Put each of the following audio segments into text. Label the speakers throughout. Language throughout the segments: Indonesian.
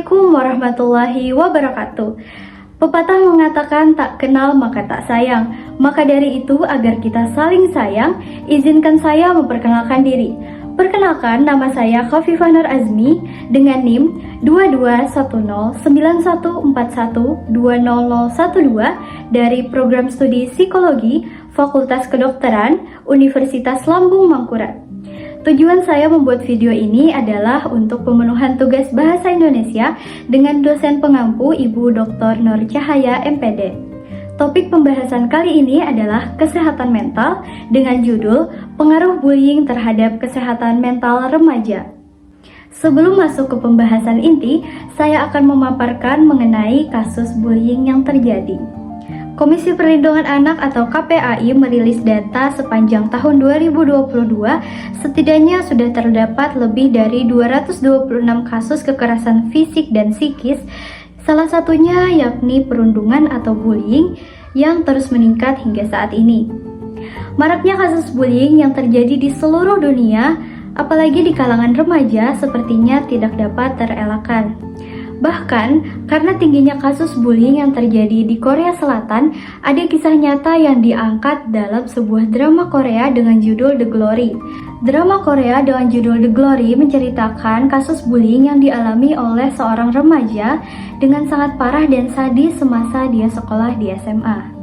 Speaker 1: Assalamualaikum warahmatullahi wabarakatuh. Pepatah mengatakan tak kenal maka tak sayang. Maka dari itu, agar kita saling sayang, izinkan saya memperkenalkan diri. Perkenalkan, nama saya Khafifah Nur Azmi dengan NIM 22109141200012 dari Program Studi Psikologi Fakultas Kedokteran Universitas Lambung Mangkurat. Tujuan saya membuat video ini adalah untuk pemenuhan tugas Bahasa Indonesia dengan dosen pengampu Ibu Dr. Nur Cahaya MPD. Topik pembahasan kali ini adalah kesehatan mental dengan judul Pengaruh Bullying Terhadap Kesehatan Mental Remaja. Sebelum masuk ke pembahasan inti, saya akan memaparkan mengenai kasus bullying yang terjadi. Komisi Perlindungan Anak atau KPAI merilis data sepanjang tahun 2022, setidaknya sudah terdapat lebih dari 226 kasus kekerasan fisik dan psikis, salah satunya yakni perundungan atau bullying yang terus meningkat hingga saat ini. Maraknya kasus bullying yang terjadi di seluruh dunia, apalagi di kalangan remaja, sepertinya tidak dapat terelakkan. Bahkan, karena tingginya kasus bullying yang terjadi di Korea Selatan, ada kisah nyata yang diangkat dalam sebuah drama Korea dengan judul The Glory. Drama Korea dengan judul The Glory menceritakan kasus bullying yang dialami oleh seorang remaja dengan sangat parah dan sadis semasa dia sekolah di SMA.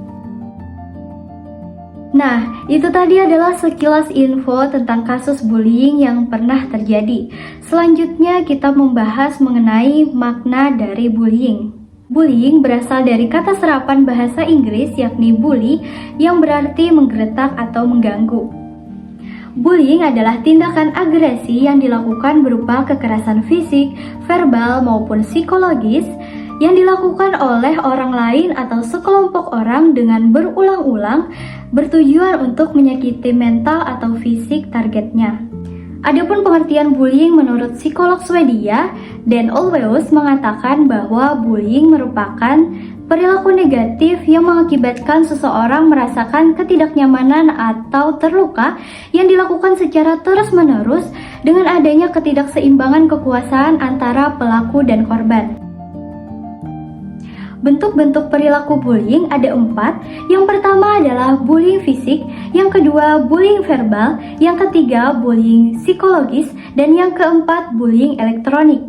Speaker 1: Nah, itu tadi adalah sekilas info tentang kasus bullying yang pernah terjadi. Selanjutnya kita membahas mengenai makna dari bullying. Bullying berasal dari kata serapan bahasa Inggris yakni bully yang berarti menggeretak atau mengganggu. Bullying adalah tindakan agresi yang dilakukan berupa kekerasan fisik, verbal maupun psikologis yang dilakukan oleh orang lain atau sekelompok orang dengan berulang-ulang bertujuan untuk menyakiti mental atau fisik targetnya. Adapun pengertian bullying menurut psikolog Swedia, Dan Olweus mengatakan bahwa bullying merupakan perilaku negatif yang mengakibatkan seseorang merasakan ketidaknyamanan atau terluka yang dilakukan secara terus-menerus dengan adanya ketidakseimbangan kekuasaan antara pelaku dan korban. Bentuk-bentuk perilaku bullying ada 4. Yang pertama adalah bullying fisik, yang kedua bullying verbal, yang ketiga bullying psikologis, dan yang keempat bullying elektronik.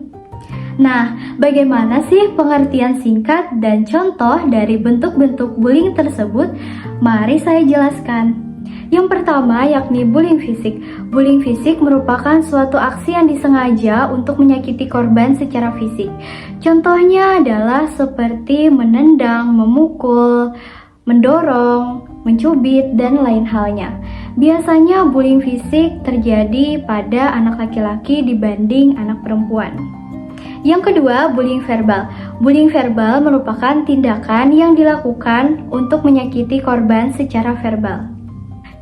Speaker 1: Nah, bagaimana sih pengertian singkat dan contoh dari bentuk-bentuk bullying tersebut? Mari saya jelaskan. Yang pertama yakni bullying fisik. Bullying fisik merupakan suatu aksi yang disengaja untuk menyakiti korban secara fisik. Contohnya adalah seperti menendang, memukul, mendorong, mencubit, dan lain halnya. Biasanya bullying fisik terjadi pada anak laki-laki dibanding anak perempuan. Yang kedua, bullying verbal. Bullying verbal merupakan tindakan yang dilakukan untuk menyakiti korban secara verbal.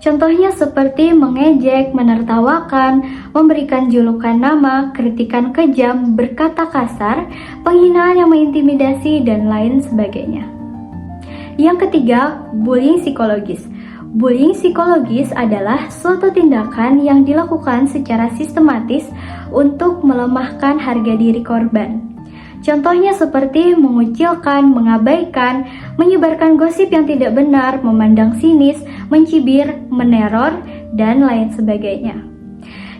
Speaker 1: Contohnya seperti mengejek, menertawakan, memberikan julukan nama, kritikan kejam, berkata kasar, penghinaan yang mengintimidasi, dan lain sebagainya. Yang ketiga, bullying psikologis. Bullying psikologis adalah suatu tindakan yang dilakukan secara sistematis untuk melemahkan harga diri korban. Contohnya seperti mengucilkan, mengabaikan, menyebarkan gosip yang tidak benar, memandang sinis, mencibir, meneror, dan lain sebagainya.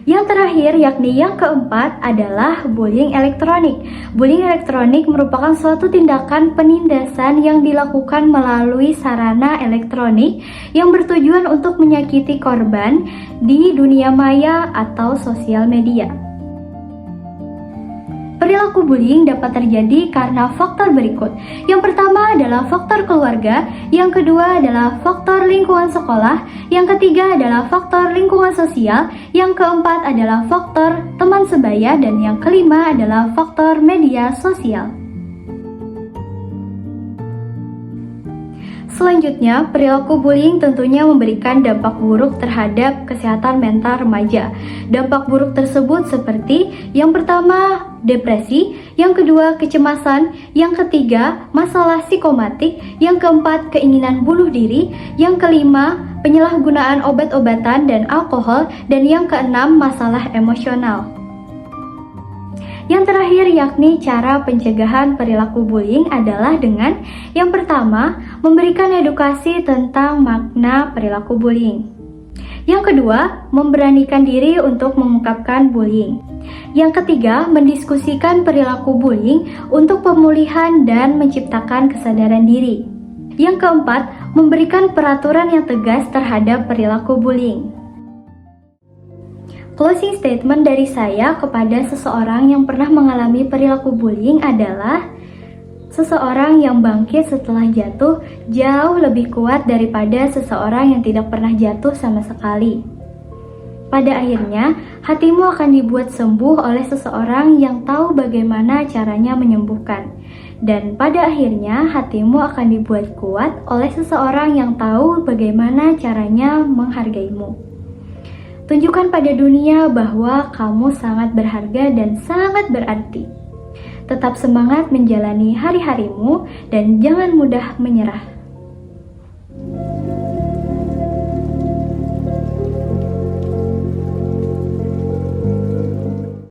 Speaker 1: Yang terakhir yakni yang keempat adalah bullying elektronik. Bullying elektronik merupakan suatu tindakan penindasan yang dilakukan melalui sarana elektronik yang bertujuan untuk menyakiti korban di dunia maya atau sosial media. Perilaku bullying dapat terjadi karena faktor berikut. Yang pertama adalah faktor keluarga, yang kedua adalah faktor lingkungan sekolah, yang ketiga adalah faktor lingkungan sosial, yang keempat adalah faktor teman sebaya, dan yang kelima adalah faktor media sosial. Selanjutnya, perilaku bullying tentunya memberikan dampak buruk terhadap kesehatan mental remaja. Dampak buruk tersebut seperti yang pertama, depresi, yang kedua, kecemasan, yang ketiga, masalah psikomatik, yang keempat, keinginan bunuh diri, yang kelima, penyalahgunaan obat-obatan dan alkohol, dan yang keenam, masalah emosional. Yang terakhir yakni cara pencegahan perilaku bullying adalah dengan yang pertama, memberikan edukasi tentang makna perilaku bullying. Yang kedua, memberanikan diri untuk mengungkapkan bullying. Yang ketiga, mendiskusikan perilaku bullying untuk pemulihan dan menciptakan kesadaran diri. Yang keempat, memberikan peraturan yang tegas terhadap perilaku bullying. Closing statement dari saya kepada seseorang yang pernah mengalami perilaku bullying adalah seseorang yang bangkit setelah jatuh jauh lebih kuat daripada seseorang yang tidak pernah jatuh sama sekali. Pada akhirnya, hatimu akan dibuat sembuh oleh seseorang yang tahu bagaimana caranya menyembuhkan. Dan pada akhirnya, hatimu akan dibuat kuat oleh seseorang yang tahu bagaimana caranya menghargaimu. Tunjukkan pada dunia bahwa kamu sangat berharga dan sangat berarti. Tetap semangat menjalani hari-harimu dan jangan mudah menyerah.